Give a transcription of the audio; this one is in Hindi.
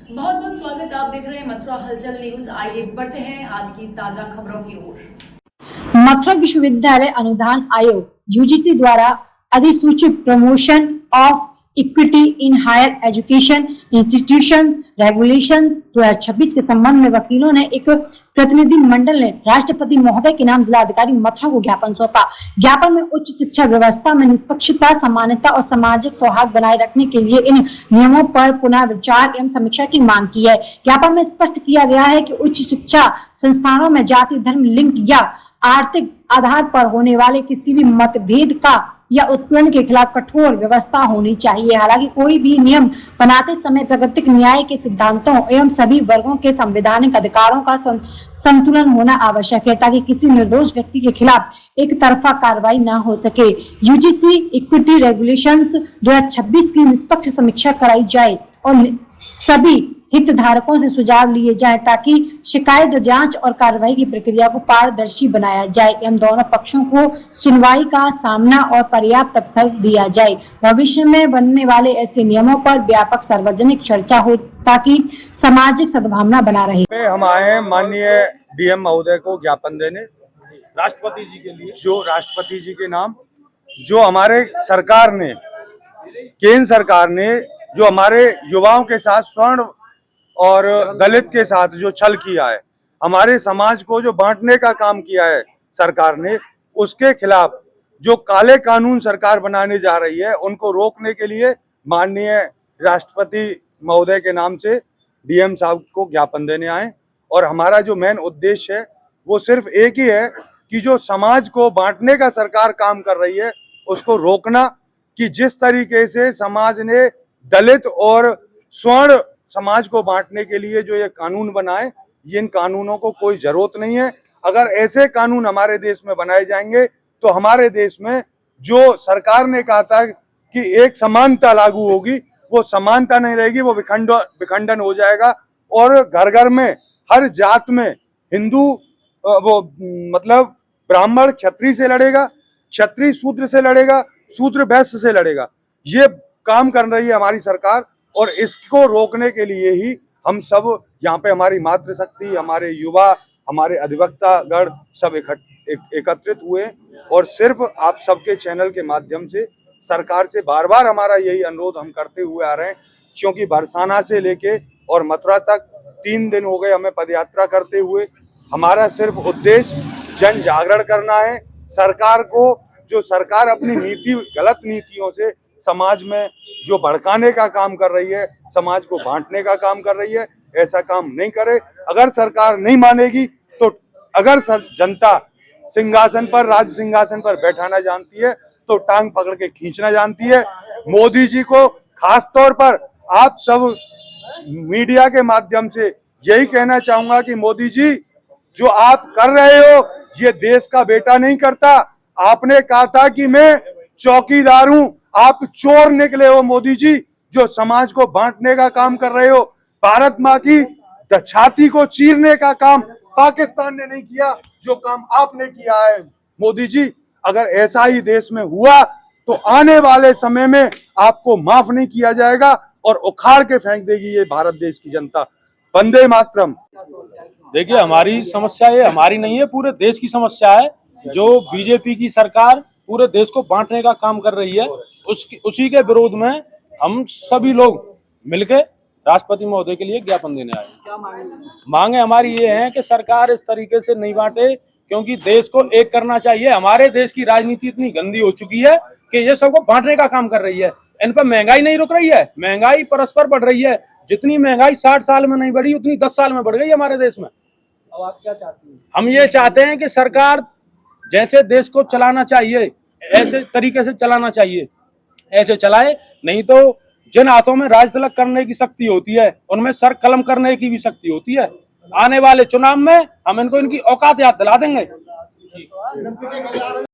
बहुत बहुत स्वागत। आप देख रहे हैं मथुरा हलचल न्यूज। आइए बढ़ते हैं आज की ताजा खबरों की ओर। मथुरा विश्वविद्यालय अनुदान आयोग यूजीसी द्वारा अधिसूचित promotion of equity in higher education institution regulations 2026 के संबंध में वकीलों ने एक प्रतिनिधि मंडल ने राष्ट्रपति महोदय के नाम जिलाधिकारी मथुरा को ज्ञापन सौंपा। ज्ञापन में उच्च शिक्षा व्यवस्था में निष्पक्षता, समानता और सामाजिक सौहार्द बनाए रखने के लिए इन नियमों पर पुनः विचार एवं समीक्षा की मांग की है। ज्ञापन में स्पष्ट किया गया है कि उच्च शिक्षा संस्थानों में जाति, धर्म, लिंग या आर्थिक आधार पर होने वाले किसी भी मतभेद का या उत्पीड़न के खिलाफ कठोर व्यवस्था होनी चाहिए। हालांकि कोई भी नियम बनाते समय प्राकृतिक न्याय के सिद्धांतों एवं सभी वर्गों के संवैधानिक अधिकारों का संतुलन होना आवश्यक है, ताकि किसी निर्दोष व्यक्ति के खिलाफ एक तरफा कार्रवाई न हो सके। यूजीसी इक्विटी रेगुलेशंस 2026 की निष्पक्ष समीक्षा कराई जाए और सभी हितधारकों से सुझाव लिए जाए, ताकि शिकायत, जांच और कार्रवाई की प्रक्रिया को पारदर्शी बनाया जाए एवं दोनों पक्षों को सुनवाई का सामना और पर्याप्त अवसर दिया जाए। भविष्य में बनने वाले ऐसे नियमों पर व्यापक सार्वजनिक चर्चा हो, ताकि सामाजिक सद्भावना बना रहे। हम आए हैं माननीय डीएम महोदय को ज्ञापन देने, राष्ट्रपति जी के लिए, जो राष्ट्रपति जी के नाम, जो हमारे सरकार ने, केंद्र सरकार ने जो हमारे युवाओं के साथ स्वर्ण और दलित के साथ जो छल किया है, हमारे समाज को जो बांटने का काम किया है सरकार ने, उसके खिलाफ जो काले कानून सरकार बनाने जा रही है, उनको रोकने के लिए माननीय राष्ट्रपति महोदय के नाम से डीएम साहब को ज्ञापन देने आए। और हमारा जो मेन उद्देश्य है वो सिर्फ एक ही है कि जो समाज को बांटने का सरकार काम कर रही है उसको रोकना, कि जिस तरीके से समाज ने दलित और स्वर्ण समाज को बांटने के लिए जो ये कानून बनाए, इन कानूनों को कोई जरूरत नहीं है। अगर ऐसे कानून हमारे देश में बनाए जाएंगे तो हमारे देश में जो सरकार ने कहा था कि एक समानता लागू होगी, वो समानता नहीं रहेगी, वो विखंडन हो जाएगा। और घर घर में हर जात में हिंदू वो मतलब ब्राह्मण क्षत्रिय से लड़ेगा, क्षत्रिय शूद्र से लड़ेगा, शूद्र वैश्य से लड़ेगा। ये काम कर रही है हमारी सरकार और इसको रोकने के लिए ही हम सब यहाँ पे, हमारी मातृशक्ति, हमारे युवा, हमारे अधिवक्तागण सब एकत्रित हुए और सिर्फ आप सबके चैनल के माध्यम से सरकार से बार बार हमारा यही अनुरोध हम करते हुए आ रहे हैं, क्योंकि बरसाना से लेके और मथुरा तक 3 दिन हो गए हमें पदयात्रा करते हुए। हमारा सिर्फ उद्देश्य जन जागरण करना है। सरकार को, जो सरकार अपनी नीति, गलत नीतियों से समाज में जो भड़काने का काम कर रही है, समाज को बांटने का काम कर रही है, ऐसा काम नहीं करे। अगर सरकार नहीं मानेगी तो अगर जनता सिंहासन पर, राज सिंहासन पर बैठाना जानती है तो टांग पकड़ के खींचना जानती है। मोदी जी को खास तौर पर आप सब मीडिया के माध्यम से यही कहना चाहूंगा कि मोदी जी, जो आप कर रहे हो ये देश का बेटा नहीं करता। आपने कहा था कि मैं चौकीदार हूं, आप चोर निकले हो मोदी जी, जो समाज को बांटने का काम कर रहे हो। भारत माँ की छाती को चीरने का काम पाकिस्तान ने नहीं किया, जो काम आपने किया है मोदी जी। अगर ऐसा ही देश में हुआ तो आने वाले समय में आपको माफ नहीं किया जाएगा और उखाड़ के फेंक देगी ये भारत देश की जनता। वंदे मातरम। देखिए, हमारी समस्या ये हमारी नहीं है, पूरे देश की समस्या है। जो बीजेपी की सरकार पूरे देश को बांटने का काम कर रही है, उसी के विरोध में हम सभी लोग मिलकर राष्ट्रपति महोदय के लिए ज्ञापन देने आए। क्या मांगे हमारी ये है कि सरकार इस तरीके से नहीं बांटे, क्योंकि देश को एक करना चाहिए। हमारे देश की राजनीति इतनी गंदी हो चुकी है कि ये सबको बांटने का काम कर रही है। इन पर महंगाई नहीं रुक रही है, महंगाई परस्पर बढ़ रही है। जितनी महंगाई 60 साल में नहीं बढ़ी, उतनी 10 साल में बढ़ गई हमारे देश में। अब आप क्या चाहते हैं? हम ये चाहते हैं कि सरकार जैसे देश को चलाना चाहिए ऐसे तरीके से चलाना चाहिए, ऐसे चलाए। नहीं तो जिन हाथों में राज तिलक करने की शक्ति होती है, उनमें सर कलम करने की भी शक्ति होती है। आने वाले चुनाव में हम इनको इनकी औकात याद दिला देंगे।